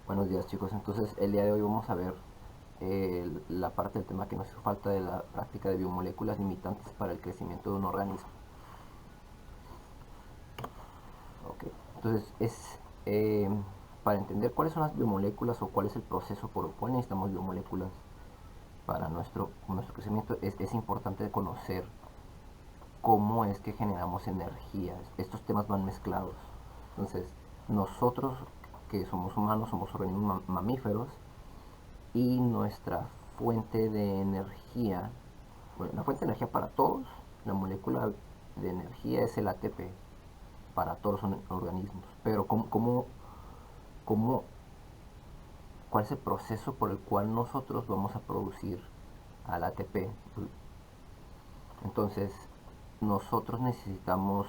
Buenos días, chicos. Entonces el día de hoy vamos a ver la parte del tema que nos hizo falta de la práctica de biomoléculas limitantes para el crecimiento de un organismo. Okay. Entonces para entender cuáles son las biomoléculas o cuál es el proceso por el cual necesitamos biomoléculas para nuestro crecimiento, es importante conocer cómo es que generamos energía. Estos temas van mezclados. Entonces, nosotros que somos humanos, somos organismos mamíferos, y nuestra fuente de energía, bueno, la fuente de energía para todos, la molécula de energía es el ATP para todos los organismos. Pero cómo, ¿cuál es el proceso por el cual nosotros vamos a producir al ATP? Entonces, nosotros necesitamos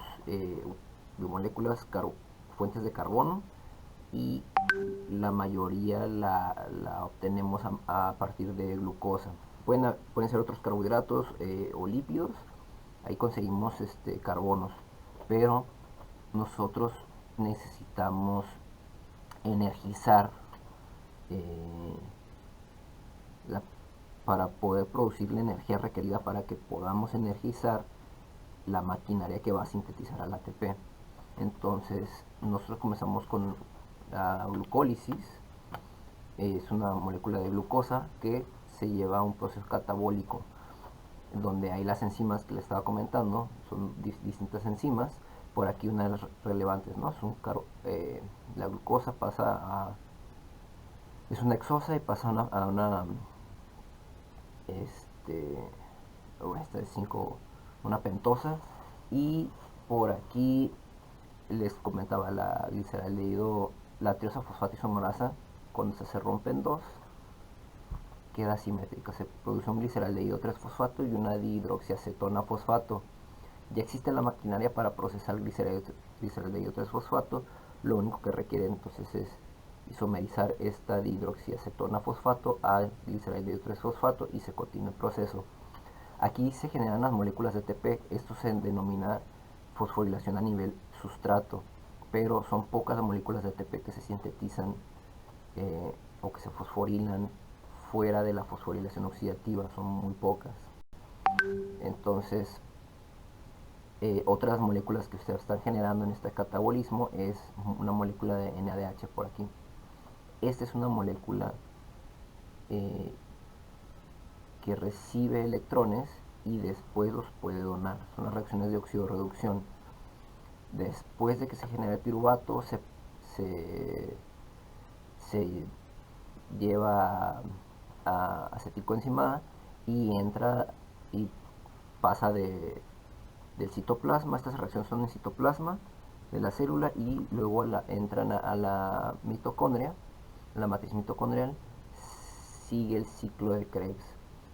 biomoléculas, fuentes de carbono, y la mayoría la obtenemos a partir de glucosa. Pueden ser otros carbohidratos o lípidos, ahí conseguimos carbonos, pero nosotros necesitamos energizar eh, la, para poder producir la energía requerida para que podamos energizar la maquinaria que va a sintetizar al ATP. Entonces nosotros comenzamos con la glucólisis. Es una molécula de glucosa que se lleva a un proceso catabólico donde hay las enzimas que les estaba comentando, son distintas enzimas. Por aquí una de las relevantes, ¿no? La glucosa es una hexosa y pasa a una este, esta es 5, una pentosa. Y por aquí les comentaba la gliceraldehído, la triosa fosfato isomerasa, cuando se rompe en dos, queda simétrica. Se produce un gliceraldehído 3-fosfato y una dihidroxiacetona fosfato. Ya existe la maquinaria para procesar el gliceraldehído 3-fosfato. Lo único que requiere entonces es isomerizar esta dihidroxiacetona fosfato a gliceraldehído 3-fosfato y se continúa el proceso. Aquí se generan las moléculas de ATP. Esto se denomina fosforilación a nivel sustrato, pero son pocas las moléculas de ATP que se sintetizan o que se fosforilan fuera de la fosforilación oxidativa, son muy pocas. Entonces, otras moléculas que ustedes están generando en este catabolismo es una molécula de NADH por aquí. Esta es una molécula eh, que recibe electrones y después los puede donar. Son las reacciones de oxidorreducción. Después de que se genera el piruvato, se lleva a acetilcoenzimada y entra y pasa del citoplasma. Estas reacciones son en citoplasma de la célula y luego entran a la mitocondria, la matriz mitocondrial. Sigue el ciclo de Krebs.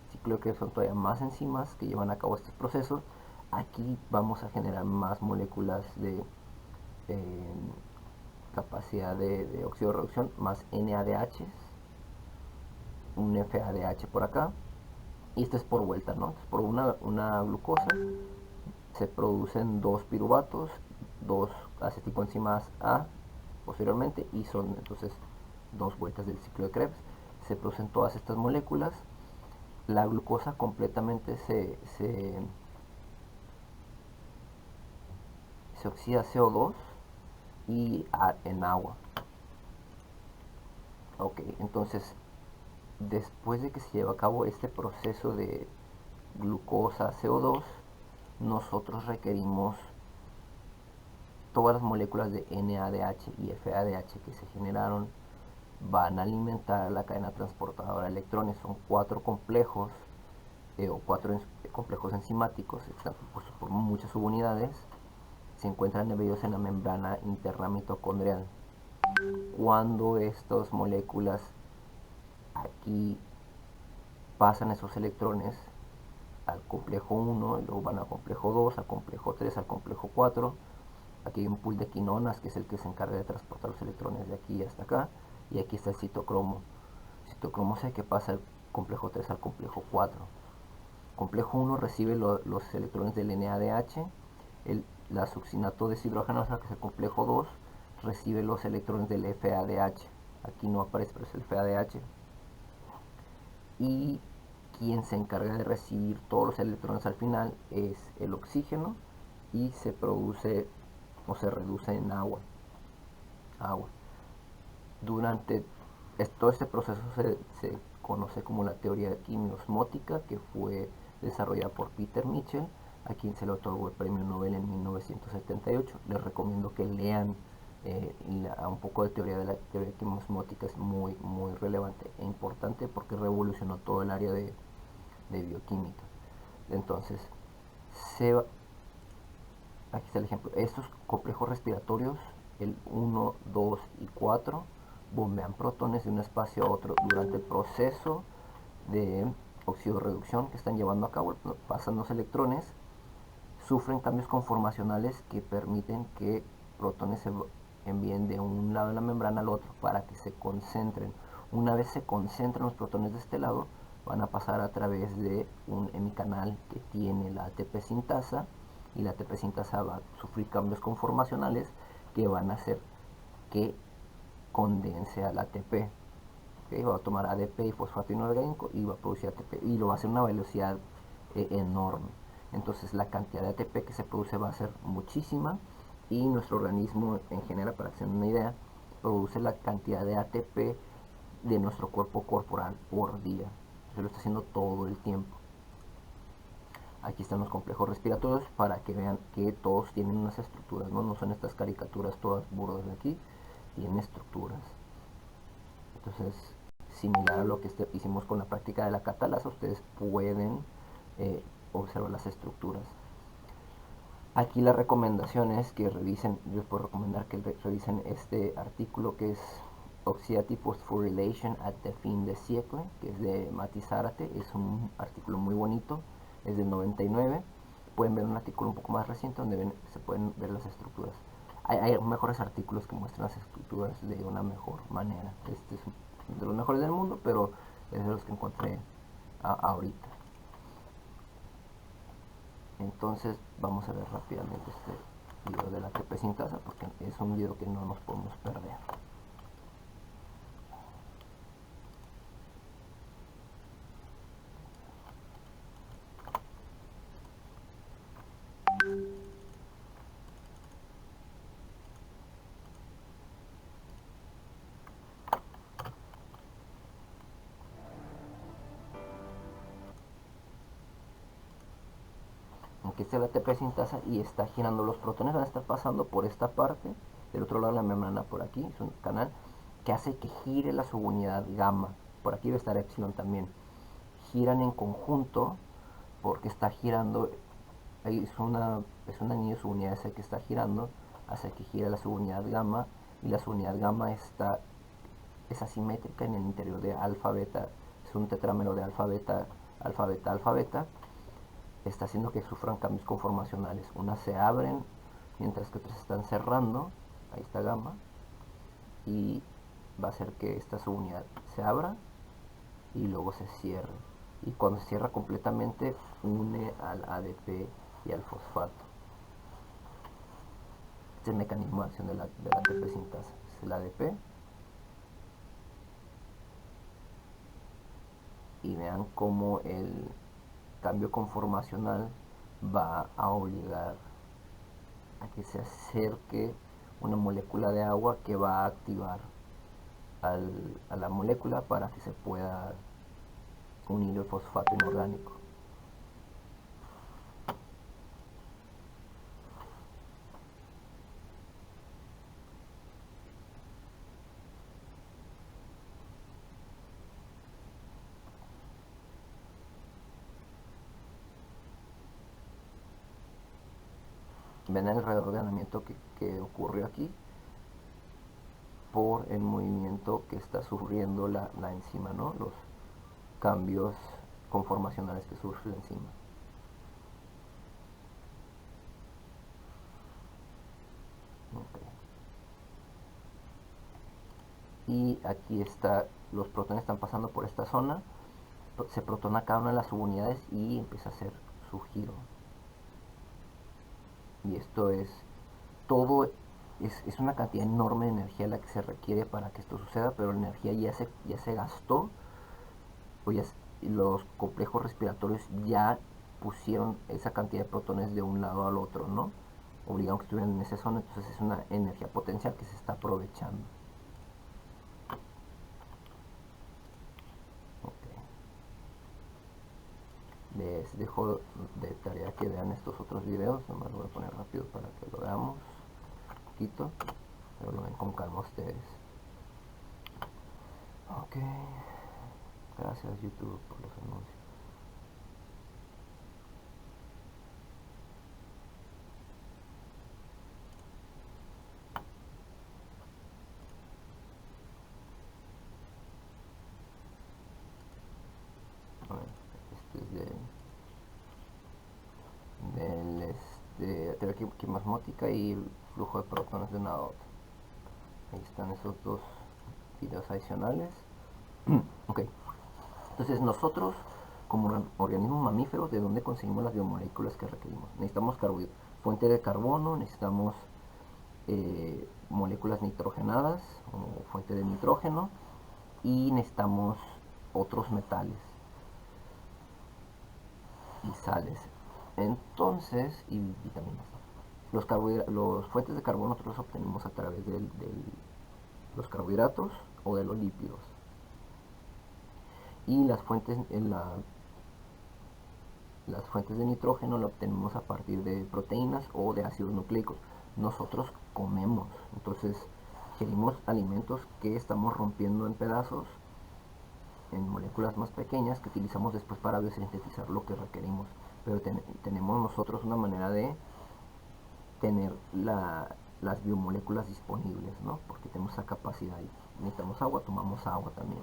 El ciclo de Krebs son todavía más enzimas que llevan a cabo estos procesos. Aquí vamos a generar más moléculas de eh, capacidad de oxidorreducción, más NADH, un FADH por acá, y esto es por vuelta, ¿no? Entonces, por una glucosa se producen dos piruvatos, dos acetilcoenzimas A posteriormente, y son entonces dos vueltas del ciclo de Krebs. Se producen todas estas moléculas. La glucosa completamente se oxida a CO2 y en agua. Ok, entonces después de que se lleva a cabo este proceso de glucosa CO2, nosotros requerimos todas las moléculas de NADH y FADH que se generaron van a alimentar la cadena transportadora de electrones. Son cuatro complejos o cuatro complejos enzimáticos, están compuestos por muchas subunidades. Se encuentran embebidos en la membrana interna mitocondrial. Cuando estas moléculas aquí pasan esos electrones al complejo 1, y luego van al complejo 2, al complejo 3, al complejo 4. Aquí hay un pool de quinonas que es el que se encarga de transportar los electrones de aquí hasta acá. Y aquí está el citocromo. El citocromo es el que pasa del complejo 3 al complejo 4. Complejo 1 recibe los electrones del NADH. La succinato deshidrogenasa, que es el complejo 2, recibe los electrones del FADH. aquí no aparece, pero es el FADH, y quien se encarga de recibir todos los electrones al final es el oxígeno, y se produce o se reduce en agua. Durante todo este proceso se conoce como la teoría quimiosmótica, que fue desarrollada por Peter Mitchell, a quien se le otorgó el premio Nobel en 1978. Les recomiendo que lean un poco de teoría de la teoría quimiosmótica. Es muy relevante e importante porque revolucionó todo el área de bioquímica. Entonces, aquí está el ejemplo. Estos complejos respiratorios, el 1, 2 y 4, bombean protones de un espacio a otro durante el proceso de oxidorreducción que están llevando a cabo. Pasan los electrones, sufren cambios conformacionales que permiten que protones se envíen de un lado de la membrana al otro para que se concentren. Una vez se concentran los protones de este lado, van a pasar a través de un hemicanal que tiene la ATP sintasa, y la ATP sintasa va a sufrir cambios conformacionales que van a hacer que condense al ATP. ¿Okay? Va a tomar ADP y fosfato inorgánico y va a producir ATP, y lo va a hacer a una velocidad enorme. Entonces la cantidad de ATP que se produce va a ser muchísima, y nuestro organismo en general, para que se den una idea, produce la cantidad de ATP de nuestro cuerpo corporal por día. Se lo está haciendo todo el tiempo. Aquí están los complejos respiratorios para que vean que todos tienen unas estructuras, no son estas caricaturas todas burdas de aquí, tienen estructuras. Entonces, similar a lo que hicimos con la práctica de la catalasa, ustedes pueden observar las estructuras. Aquí la recomendación es que revisen, yo les puedo recomendar que revisen este artículo que es Oxidative Phosphorylation at the fin de siècle, que es de Mati Zárate. Es un artículo muy bonito, es del 99. Pueden ver un artículo un poco más reciente donde se pueden ver las estructuras. Hay mejores artículos que muestran las estructuras de una mejor manera. Este es de los mejores del mundo, pero es de los que encontré ahorita. Entonces vamos a ver rápidamente este video de la ATP sintasa, porque es un video que no nos podemos perder. Aquí está la ATP sintasa y está girando. Los protones van a estar pasando por esta parte, del otro lado de la membrana por aquí, es un canal que hace que gire la subunidad gamma. Por aquí debe estar epsilon también. Giran en conjunto porque está girando, es un anillo subunidad ese que está girando, hace que gire la subunidad gamma, y la subunidad gamma es asimétrica en el interior de alfa beta. Es un tetrámero de alfa beta, alfa beta, alfa beta. Está haciendo que sufran cambios conformacionales. Unas se abren mientras que otras se están cerrando. Ahí está gamma. Y va a hacer que esta subunidad se abra y luego se cierre. Y cuando se cierra completamente, une al ADP y al fosfato. Este es el mecanismo de acción de la ATP sintasa. Es el ADP. Y vean cómo el cambio conformacional va a obligar a que se acerque una molécula de agua que va a activar a la molécula para que se pueda unir el fosfato inorgánico. Ven el reordenamiento que ocurrió aquí por el movimiento que está sufriendo la enzima, ¿no? Los cambios conformacionales que sufre la enzima. Okay. Y aquí está, los protones están pasando por esta zona, se protona cada una de las subunidades y empieza a hacer su giro. Y esto es todo es una cantidad enorme de energía la que se requiere para que esto suceda, pero la energía ya se gastó, o los complejos respiratorios ya pusieron esa cantidad de protones de un lado al otro, ¿no? Obligaron que estuvieran en esa zona, entonces es una energía potencial que se está aprovechando. Okay. Les dejo de tarea que vean estos otros videos, nomás lo voy a poner rápido para que lo veamos un poquito, pero lo ven con calma ustedes. Ok, gracias YouTube por los anuncios. A ver, este es de teoría quimosmótica y el flujo de protones de una a otra. Ahí están esos dos videos adicionales. Ok, entonces nosotros como organismos mamíferos, ¿de dónde conseguimos las biomoléculas que requerimos? Necesitamos fuente de carbono, necesitamos moléculas nitrogenadas o fuente de nitrógeno, y necesitamos otros metales y sales. Entonces, y vitaminas. Los fuentes de carbono nosotros los obtenemos a través de los carbohidratos o de los lípidos. Y las fuentes de nitrógeno lo obtenemos a partir de proteínas o de ácidos nucleicos. Nosotros comemos, entonces ingerimos alimentos que estamos rompiendo en pedazos, en moléculas más pequeñas, que utilizamos después para biosintetizar lo que requerimos. Pero tenemos nosotros una manera de tener las biomoléculas disponibles, ¿no? Porque tenemos esa capacidad. Y necesitamos agua, tomamos agua también.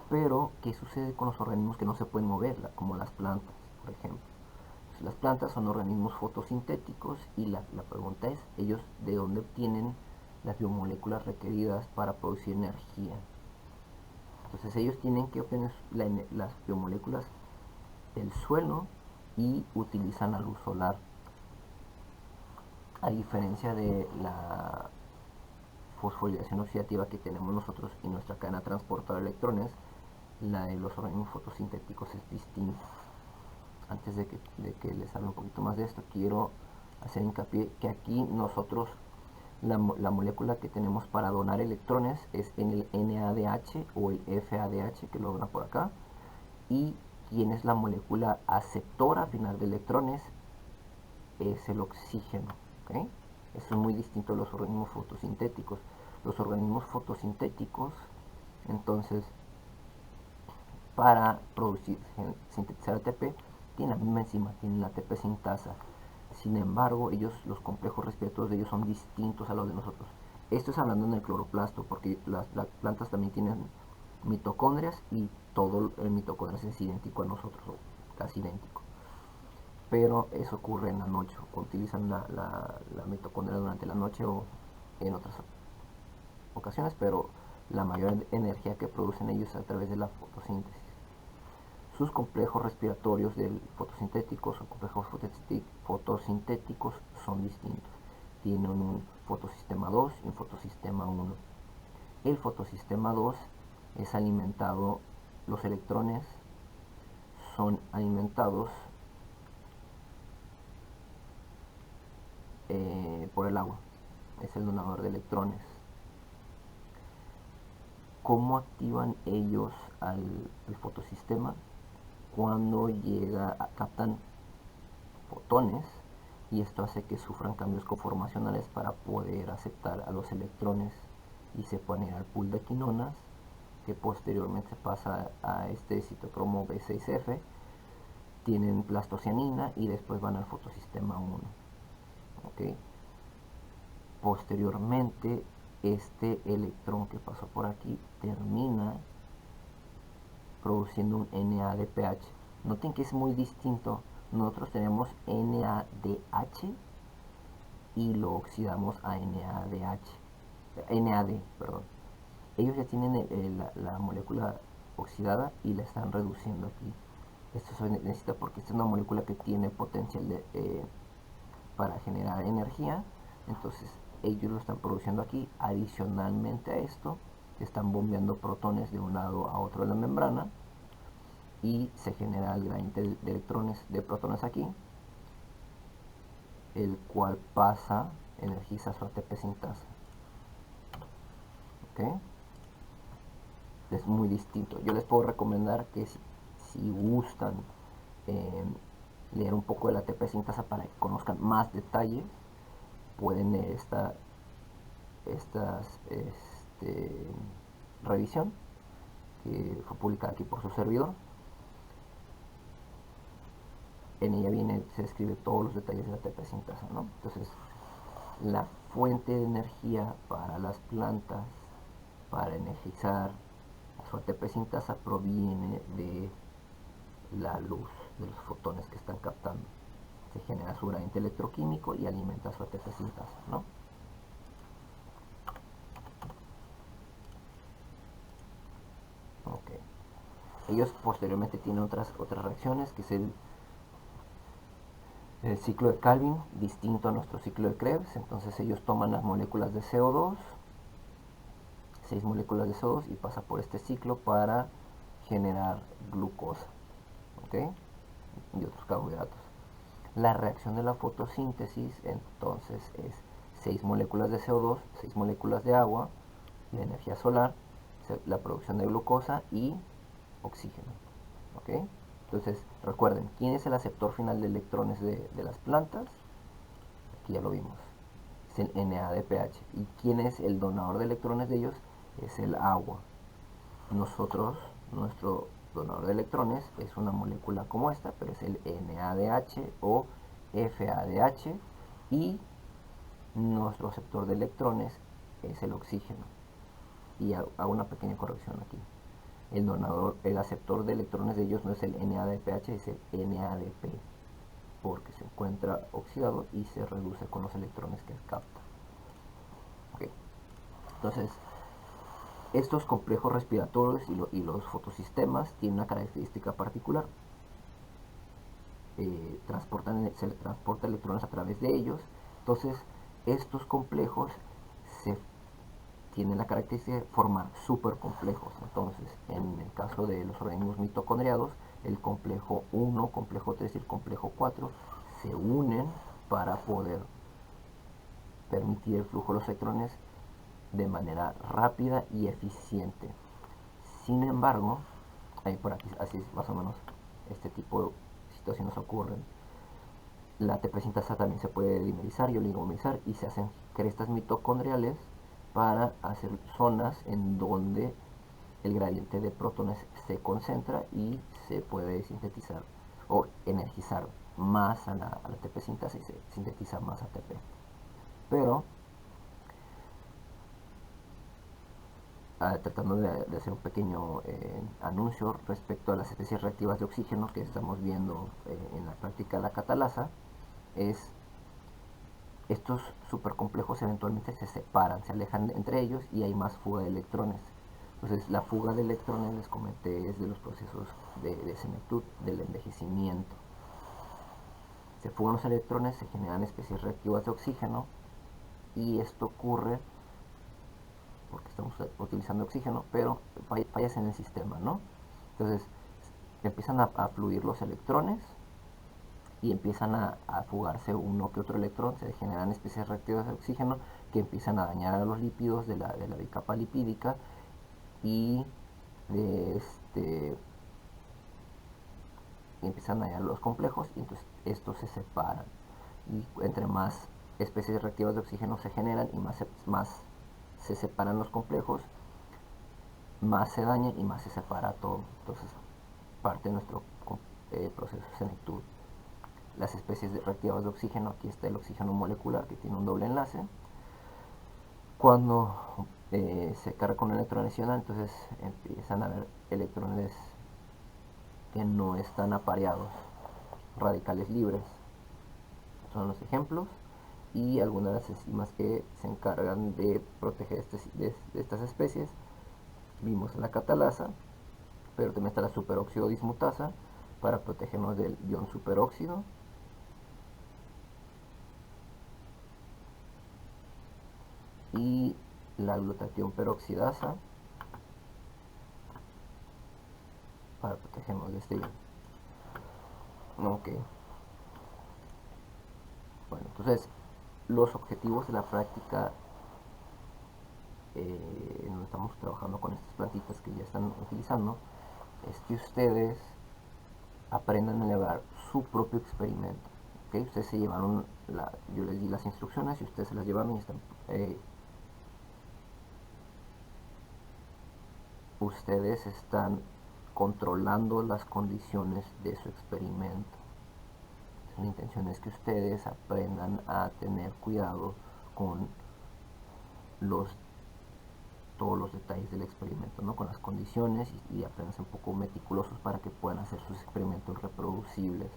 Pero, ¿qué sucede con los organismos que no se pueden mover? Como las plantas, por ejemplo. Pues las plantas son organismos fotosintéticos y la pregunta es, ¿ellos de dónde obtienen las biomoléculas requeridas para producir energía? Entonces ellos tienen que obtener las biomoléculas del suelo y utilizan la luz solar. A diferencia de la fosforilación oxidativa que tenemos nosotros y nuestra cadena transportadora de electrones, la de los organismos fotosintéticos es distinta. Antes de que les hable un poquito más de esto, quiero hacer hincapié que aquí nosotros la molécula que tenemos para donar electrones es en el NADH o el FADH, que lo dona por acá, y quien es la molécula aceptora final de electrones es el oxígeno. ¿Okay? Eso es muy distinto a los organismos fotosintéticos. Los organismos fotosintéticos, entonces, para producir, sintetizar ATP, tienen la misma enzima, tienen la ATP sintasa. Sin embargo, los complejos respiratorios de ellos son distintos a los de nosotros. Esto es hablando en el cloroplasto, porque las plantas también tienen mitocondrias y todo el mitocondrias es idéntico a nosotros, o casi idéntico. Pero eso ocurre en la noche, utilizan la mitocondria durante la noche o en otras ocasiones, pero la mayor energía que producen ellos es a través de la fotosíntesis. Sus complejos respiratorios del fotosintéticos o complejos fotosintéticos son distintos. Tienen un fotosistema 2 y un fotosistema 1. El fotosistema 2 es alimentado, los electrones son alimentados por el agua. Es el donador de electrones. ¿Cómo activan ellos al fotosistema? Cuando captan fotones, y esto hace que sufran cambios conformacionales para poder aceptar a los electrones y se ponen al pool de quinonas, que posteriormente pasa a este citocromo B6F, tienen plastocianina y después van al fotosistema 1. ¿Okay? Posteriormente, este electrón que pasó por aquí termina produciendo un NADPH. Noten que es muy distinto. Nosotros tenemos NADH y lo oxidamos a NAD, perdón. Ellos ya tienen la molécula oxidada y la están reduciendo aquí. Esto se necesita porque esta es una molécula que tiene potencial para generar energía. Entonces ellos lo están produciendo aquí. Adicionalmente a esto, están bombeando protones de un lado a otro de la membrana y se genera el gradiente de electrones, de protones aquí, el cual pasa, energiza su ATP sintasa. ¿Okay? Es muy distinto. Yo les puedo recomendar que si gustan leer un poco de la ATP sintasa para que conozcan más detalles, pueden leer esta revisión que fue publicada aquí por su servidor. En ella se describe todos los detalles de la ATP sintasa, ¿no? Entonces, la fuente de energía para las plantas, para energizar su ATP sintasa, proviene de la luz, de los fotones que están captando. Se genera su gradiente electroquímico y alimenta su ATP sintasa, ¿no? Okay. Ellos posteriormente tienen otras reacciones, que es el ciclo de Calvin, distinto a nuestro ciclo de Krebs. Entonces ellos toman las moléculas de CO2, 6 moléculas de CO2, y pasa por este ciclo para generar glucosa, ¿okay? Y otros carbohidratos. La reacción de la fotosíntesis entonces es 6 moléculas de CO2, 6 moléculas de agua, de energía solar, la producción de glucosa y oxígeno, ¿okay? Entonces recuerden, ¿quién es el aceptor final de electrones de las plantas? Aquí ya lo vimos, es el NADPH. ¿Y quién es el donador de electrones de ellos? Es el agua. Nuestro donador de electrones es una molécula como esta, pero es el NADH o FADH, y nuestro aceptor de electrones es el oxígeno. Y hago una pequeña corrección aquí. El aceptor de electrones de ellos no es el NADPH, es el NADP, porque se encuentra oxidado y se reduce con los electrones que capta. Okay. Entonces, estos complejos respiratorios y los fotosistemas tienen una característica particular. Se transporta electrones a través de ellos. Entonces, estos complejos tienen la característica de formar supercomplejos. Entonces, en el caso de los organismos mitocondriados, el complejo 1, complejo 3 y el complejo 4 se unen para poder permitir el flujo de los electrones de manera rápida y eficiente. Sin embargo, por aquí, así es más o menos, este tipo de situaciones ocurren. La ATP sintasa también se puede dimerizar y oligomerizar, y se hacen crestas mitocondriales para hacer zonas en donde el gradiente de protones se concentra y se puede sintetizar o energizar más a la ATP sintasa y se sintetiza más ATP. Pero tratando de hacer un pequeño anuncio respecto a las especies reactivas de oxígeno que estamos viendo en la práctica de la catalasa, estos supercomplejos eventualmente se separan, se alejan entre ellos y hay más fuga de electrones. Entonces, la fuga de electrones, les comenté, es de los procesos de senectud, del envejecimiento. Se fugan los electrones, se generan especies reactivas de oxígeno, y esto ocurre porque estamos utilizando oxígeno, pero fallas en el sistema, ¿no? Entonces, empiezan a fluir los electrones y empiezan a fugarse uno que otro electrón, se generan especies reactivas de oxígeno que empiezan a dañar a los lípidos de la bicapa lipídica, y empiezan a dañar los complejos, y entonces estos se separan, y entre más especies reactivas de oxígeno se generan y más se separan los complejos, más se daña y más se separa todo. Entonces, parte de nuestro proceso de senectud. Las especies reactivas de oxígeno, aquí está el oxígeno molecular que tiene un doble enlace. Cuando se carga con un electrón adicional, entonces empiezan a haber electrones que no están apareados, radicales libres. Son los ejemplos, y algunas de las enzimas que se encargan de proteger de estas especies. Vimos en la catalasa, pero también está la superóxido dismutasa para protegernos del ion superóxido. y la glutatión peroxidasa para protegernos de este ion. Ok, bueno, entonces los objetivos de la práctica, donde estamos trabajando con estas plantitas que ya están utilizando, es que ustedes aprendan a elevar su propio experimento. ¿Okay? Ustedes se llevaron, yo les di las instrucciones y ustedes se las llevaron y están, ustedes están controlando las condiciones de su experimento. La intención es que ustedes aprendan a tener cuidado con los todos los detalles del experimento, ¿no? Con las condiciones y aprendan a ser un poco meticulosos para que puedan hacer sus experimentos reproducibles.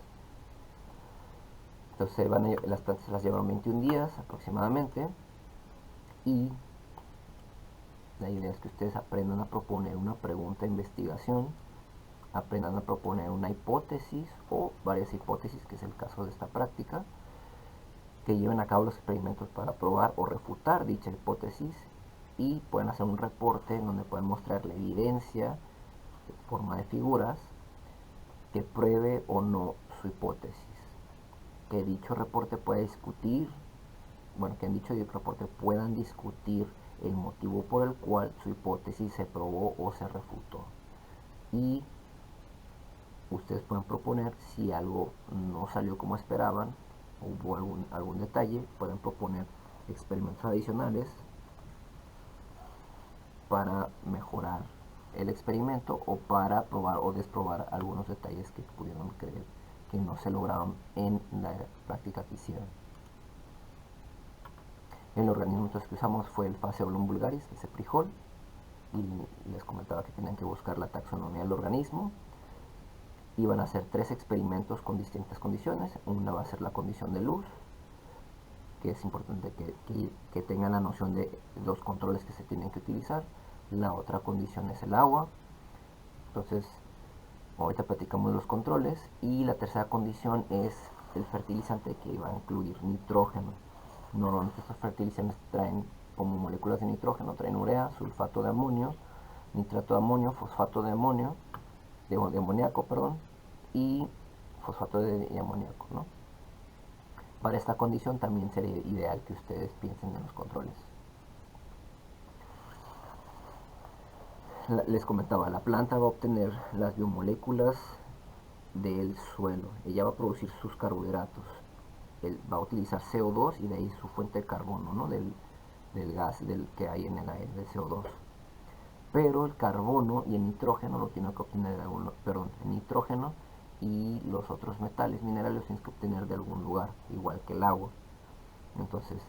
Entonces las plantas se las llevaron 21 días aproximadamente y la idea es que ustedes aprendan a proponer una pregunta de investigación, aprendan a proponer una hipótesis o varias hipótesis, que es el caso de esta práctica, que lleven a cabo los experimentos para probar o refutar dicha hipótesis y pueden hacer un reporte en donde pueden mostrar la evidencia en forma de figuras que pruebe o no su hipótesis. Que dicho reporte pueda discutir, bueno, que en dicho reporte puedan discutir el motivo por el cual su hipótesis se probó o se refutó. Y ustedes pueden proponer si algo no salió como esperaban, hubo algún detalle, pueden proponer experimentos adicionales para mejorar el experimento o para probar o desprobar algunos detalles que pudieron creer que no se lograron en la práctica que hicieron. El organismo entonces que usamos fue el Phaseolum vulgaris, el ceprijol, y les comentaba que tenían que buscar la taxonomía del organismo. Iban a hacer 3 experimentos con distintas condiciones. Una va a ser la condición de luz, que es importante que tengan la noción de los controles que se tienen que utilizar. La otra condición es el agua. Entonces, ahorita platicamos de los controles. Y la tercera condición es el fertilizante, que va a incluir nitrógeno. Normalmente estos fertilizantes traen como moléculas de nitrógeno, traen urea, sulfato de amonio, nitrato de amonio, fosfato de amonio, de amoníaco, perdón, y fosfato de amoníaco, ¿no? Para esta condición también sería ideal que ustedes piensen en los controles. Les comentaba, la planta va a obtener las biomoléculas del suelo. Ella va a producir sus carbohidratos. Va a utilizar CO2 y de ahí su fuente de carbono, ¿no? del gas que hay en el aire, del CO2. Pero el carbono y el nitrógeno lo tiene que obtener de algún lugar. Perdón, el nitrógeno y los otros metales, minerales, los tienes que obtener de algún lugar, igual que el agua. Entonces,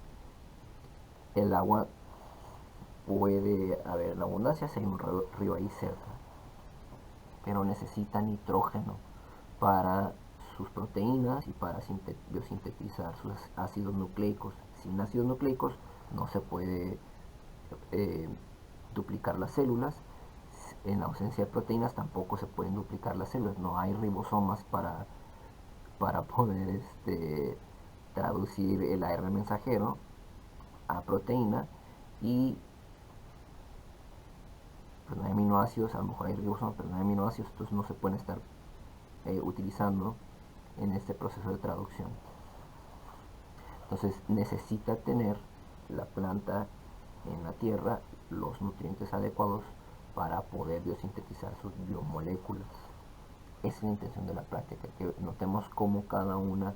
el agua puede haber en abundancia si hay un río ahí cerca, pero necesita nitrógeno para sus proteínas y para biosintetizar sus ácidos nucleicos. Sin ácidos nucleicos no se puede duplicar las células. En ausencia de proteínas tampoco se pueden duplicar las células. No hay ribosomas para poder traducir el ARN mensajero a proteína, y pues no hay aminoácidos. A lo mejor hay ribosomas, pero no hay aminoácidos, entonces no se pueden estar utilizando en este proceso de traducción. Entonces necesita tener la planta en la tierra los nutrientes adecuados para poder biosintetizar sus biomoléculas. Esa es la intención de la práctica, que notemos cómo cada una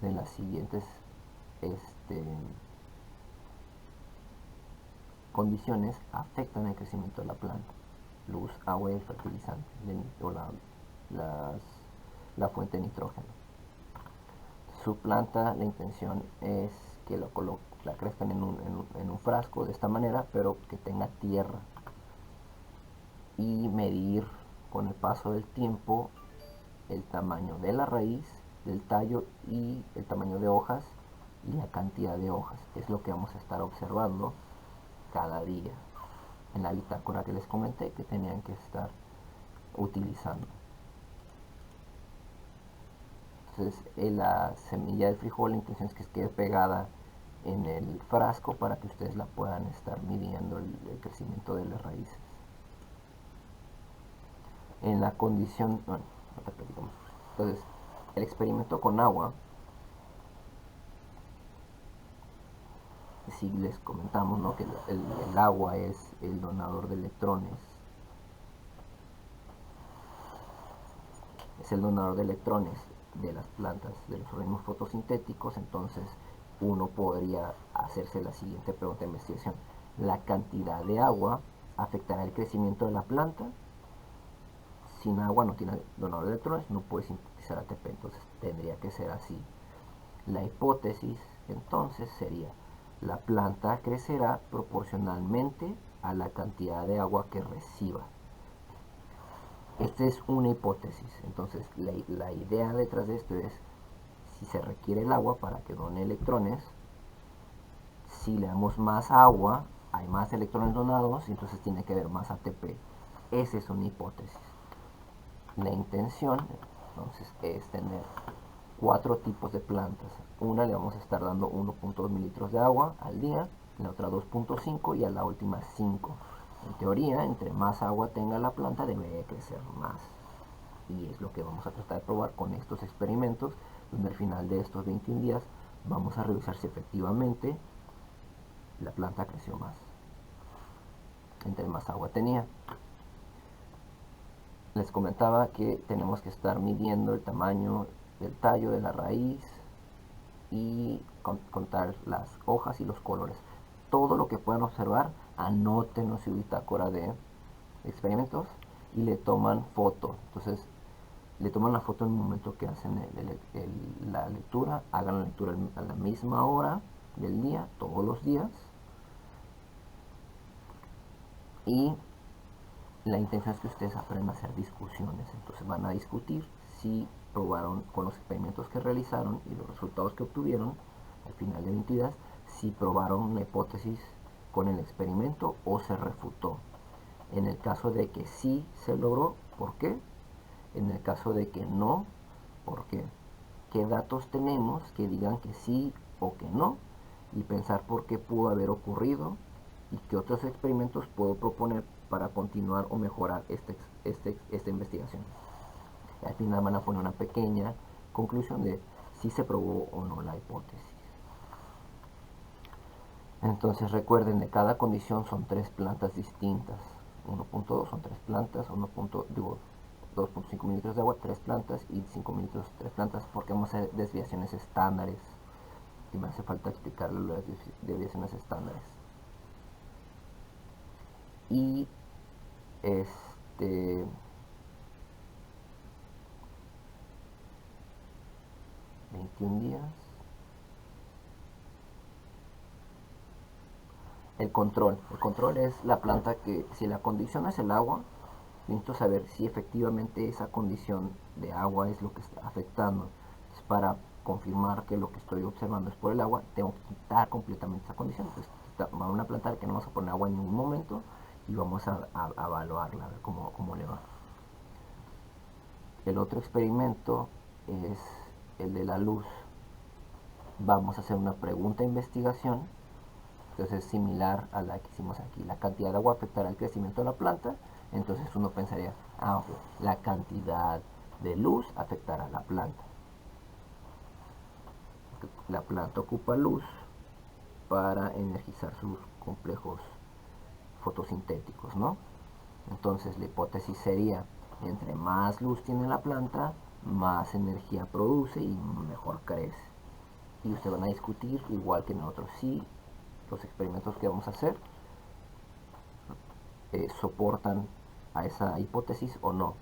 de las siguientes condiciones afectan el crecimiento de la planta: luz, agua y el fertilizante, o la fuente de nitrógeno. Su planta, la intención es que la crezcan en un frasco de esta manera, pero que tenga tierra, y medir con el paso del tiempo el tamaño de la raíz, del tallo y el tamaño de hojas y la cantidad de hojas. Es lo que vamos a estar observando cada día en la bitácora que les comenté que tenían que estar utilizando. Entonces, la semilla del frijol, la intención es que quede pegada en el frasco para que ustedes la puedan estar midiendo el crecimiento de las raíces. En la condición, bueno, ahorita platicamos. Entonces, el experimento con agua, si les comentamos, ¿no?, que el agua es el donador de electrones, es el donador de electrones de las plantas, de los organismos fotosintéticos. Entonces uno podría hacerse la siguiente pregunta de investigación: ¿la cantidad de agua afectará el crecimiento de la planta? Sin agua no tiene donador de electrones, no puede sintetizar ATP, entonces tendría que ser así. La hipótesis entonces sería: la planta crecerá proporcionalmente a la cantidad de agua que reciba. Esta es una hipótesis. Entonces la idea detrás de esto es: si se requiere el agua para que done electrones, si le damos más agua hay más electrones donados y entonces tiene que haber más ATP. Esa es una hipótesis. La intención entonces es tener 4 tipos de plantas. Una le vamos a estar dando 1.2 mililitros de agua al día, la otra 2.5 y a la última 5. En teoría, entre más agua tenga la planta, debe crecer más. Y es lo que vamos a tratar de probar con estos experimentos, donde al final de estos 21 días vamos a revisar si efectivamente la planta creció más, entre más agua tenía. Les comentaba que tenemos que estar midiendo el tamaño del tallo, de la raíz, y contar las hojas y los colores. Todo lo que puedan observar, anótenlo en su bitácora de experimentos y le toman foto. Entonces le toman la foto en el momento que hacen la lectura. Hagan la lectura a la misma hora del día, todos los días. Y la intención es que ustedes aprendan a hacer discusiones. Entonces van a discutir si probaron con los experimentos que realizaron y los resultados que obtuvieron al final de 20 días, si probaron una hipótesis con el experimento o se refutó. En el caso de que sí se logró, ¿por qué? En el caso de que no, ¿por qué? ¿Qué datos tenemos que digan que sí o que no? Y pensar por qué pudo haber ocurrido y qué otros experimentos puedo proponer para continuar o mejorar esta investigación. Y al final van a poner una pequeña conclusión de si se probó o no la hipótesis. Entonces recuerden, de cada condición son 3 plantas distintas. 1.2 son 3 plantas, 2.5 mililitros de agua, 3 plantas, y 5 mililitros, 3 plantas, porque vamos a hacer desviaciones estándares. Y me hace falta explicarles las desviaciones estándares. Y 21 días. El control es la planta que, si la condición es el agua, necesito saber si efectivamente esa condición de agua es lo que está afectando. Entonces, para confirmar que lo que estoy observando es por el agua, tengo que quitar completamente esa condición. Entonces vamos a plantar que no vamos a poner agua en ningún momento y vamos a evaluarla, a ver cómo le va. El otro experimento es el de la luz. Vamos a hacer una pregunta de investigación. Entonces es similar a la que hicimos aquí. La cantidad de agua afectará el crecimiento de la planta. Entonces uno pensaría, ok, la cantidad de luz afectará a la planta. La planta ocupa luz para energizar sus complejos fotosintéticos, ¿no? Entonces la hipótesis sería: entre más luz tiene la planta, más energía produce y mejor crece. Y ustedes van a discutir, igual que nosotros, si los experimentos que vamos a hacer soportan a esa hipótesis o no.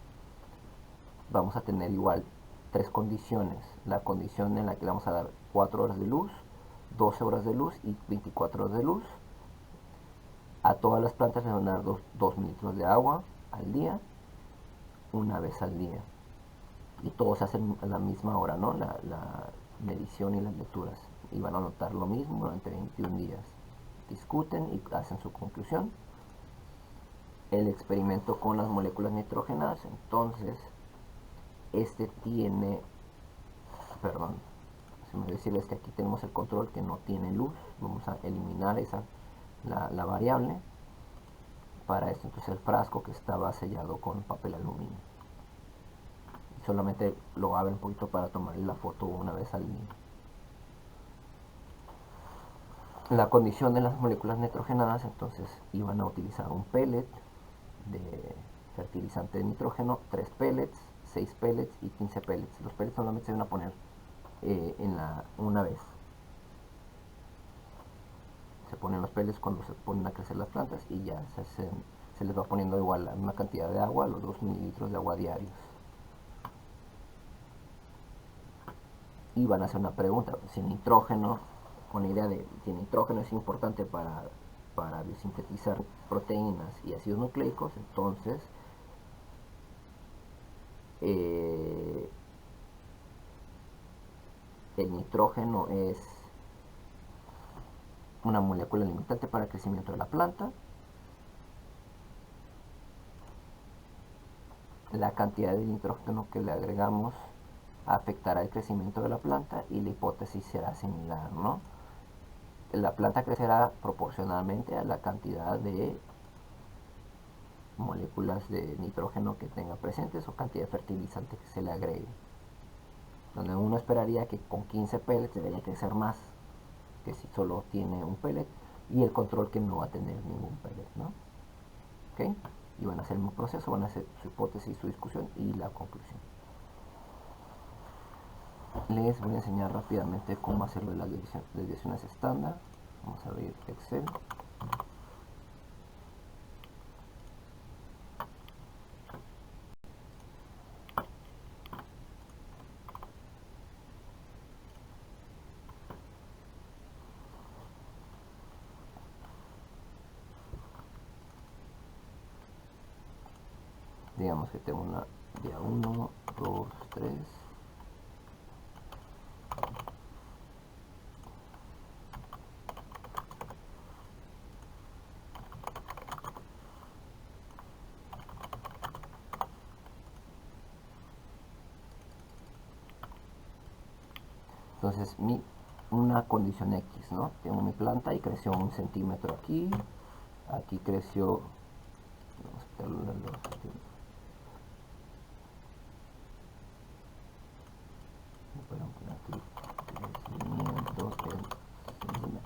Vamos a tener igual 3 condiciones: la condición en la que le vamos a dar 4 horas de luz, 12 horas de luz y 24 horas de luz. A todas las plantas les van a dar 2 mililitros de agua al día, una vez al día. Y todos se hacen a la misma hora, ¿no? La medición y las lecturas. Y van a notar lo mismo durante 21 días. Discuten y hacen su conclusión. El experimento con las moléculas nitrógenas, entonces, tiene, perdón, Se me olvidó decirles que aquí tenemos el control que no tiene luz. Vamos a eliminar la variable. Para esto entonces el frasco que estaba sellado con papel aluminio. Solamente lo abro un poquito para tomarle la foto una vez al día. La condición de las moléculas nitrogenadas, entonces iban a utilizar un pellet de fertilizante de nitrógeno, 3 pellets, 6 pellets y 15 pellets. Los pellets solamente se van a poner una vez. Se ponen los pellets cuando se ponen a crecer las plantas y ya se les va poniendo igual la misma cantidad de agua, los 2 mililitros de agua diarios. Y van a hacer una pregunta, si el nitrógeno, con la idea de si el nitrógeno es importante para biosintetizar proteínas y ácidos nucleicos, entonces el nitrógeno es una molécula limitante para el crecimiento de la planta. La cantidad de nitrógeno que le agregamos afectará el crecimiento de la planta y la hipótesis será similar, ¿no? La planta crecerá proporcionalmente a la cantidad de moléculas de nitrógeno que tenga presentes o cantidad de fertilizante que se le agregue. Donde uno esperaría que con 15 pellets debería crecer más que si solo tiene un pellet, y el control que no va a tener ningún pellet, ¿no? ¿Ok? Y van a hacer el mismo proceso, van a hacer su hipótesis, su discusión y la conclusión. Les voy a enseñar rápidamente cómo hacerlo de las desviaciones estándar. Vamos a abrir Excel. Digamos que tengo una día 1, 2, 3. Entonces una condición X, ¿no? Tengo mi planta y creció 1 centímetro aquí. Aquí creció, vamos a quitarlo a los centímetros. Aquí crecimiento en centímetros.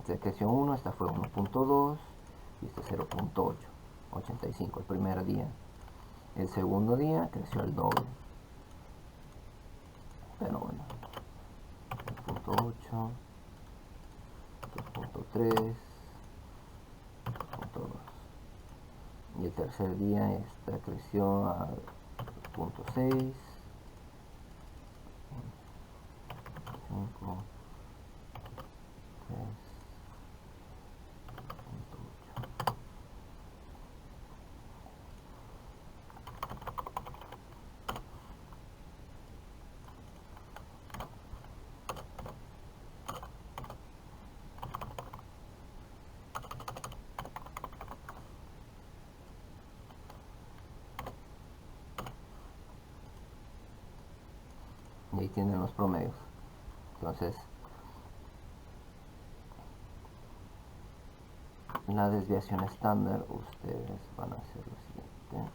Esta creció 1, esta fue 1.2 y este 0.8, 85 el primer día. El segundo día creció el doble. Pero bueno, 2.8, 2.3, 2.2. Y el tercer día esta creció a 2.6, 5, 3, 2.8. Y ahí tienen los promedios. Entonces, la desviación estándar, ustedes van a hacer lo siguiente.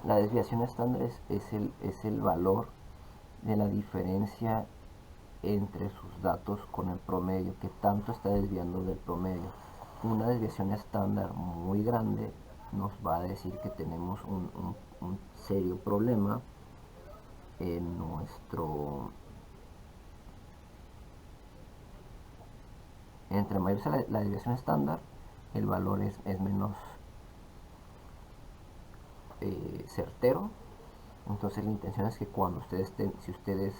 La desviación estándar es el valor de la diferencia entre sus datos con el promedio, que tanto está desviando del promedio. Una desviación estándar muy grande nos va a decir que tenemos un serio problema en nuestro Entre mayor sea la desviación estándar, el valor es menos certero. Entonces la intención es que cuando si ustedes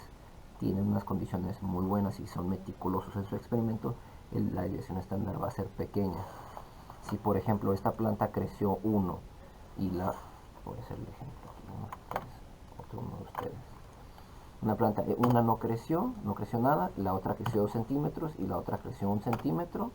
tienen unas condiciones muy buenas y son meticulosos en su experimento, la desviación estándar va a ser pequeña. Si por ejemplo esta planta creció 1 y voy a hacer el ejemplo aquí, otro uno de ustedes. Una planta, una no creció nada, la otra creció 2 centímetros y la otra creció 1 centímetro.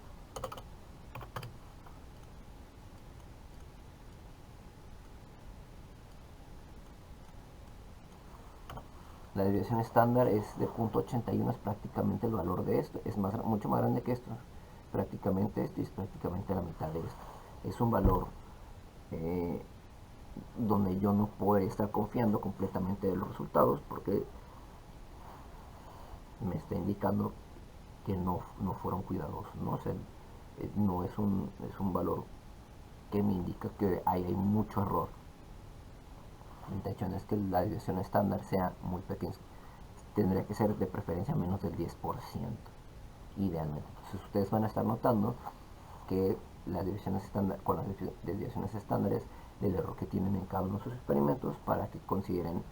La desviación estándar es de 0.81, es prácticamente el valor de esto, es mucho más grande que esto, prácticamente esto y es prácticamente la mitad de esto. Es un valor donde yo no puedo estar confiando completamente de los resultados porque me está indicando que no fueron cuidadosos, ¿no? O sea, no es un valor que me indica que hay mucho error. La intención es que la desviación estándar sea muy pequeña. Tendría que ser de preferencia menos del 10%, idealmente. Entonces ustedes van a estar notando que las desviaciones estándar, con las desviaciones estándares del error que tienen en cada uno de sus experimentos para que consideren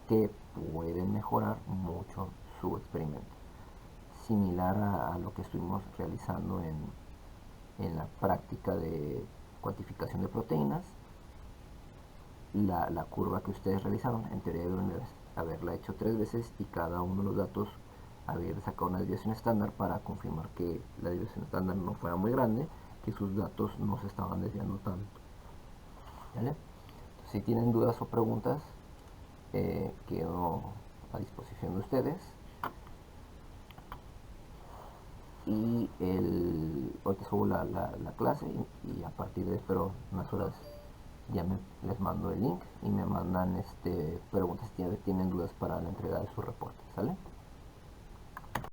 que pueden mejorar mucho su experimento. Similar a lo que estuvimos realizando en la práctica de cuantificación de proteínas, la curva que ustedes realizaron en teoría deben haberla hecho 3 veces y cada uno de los datos haber sacado una desviación estándar para confirmar que la desviación estándar no fuera muy grande, que sus datos no se estaban desviando tanto. ¿Vale? Si tienen dudas o preguntas, quedo a disposición de ustedes. Y ahorita subo la clase y a partir de espero unas horas ya les mando el link y me mandan preguntas si tienen dudas para la entrega de su reporte, ¿sale?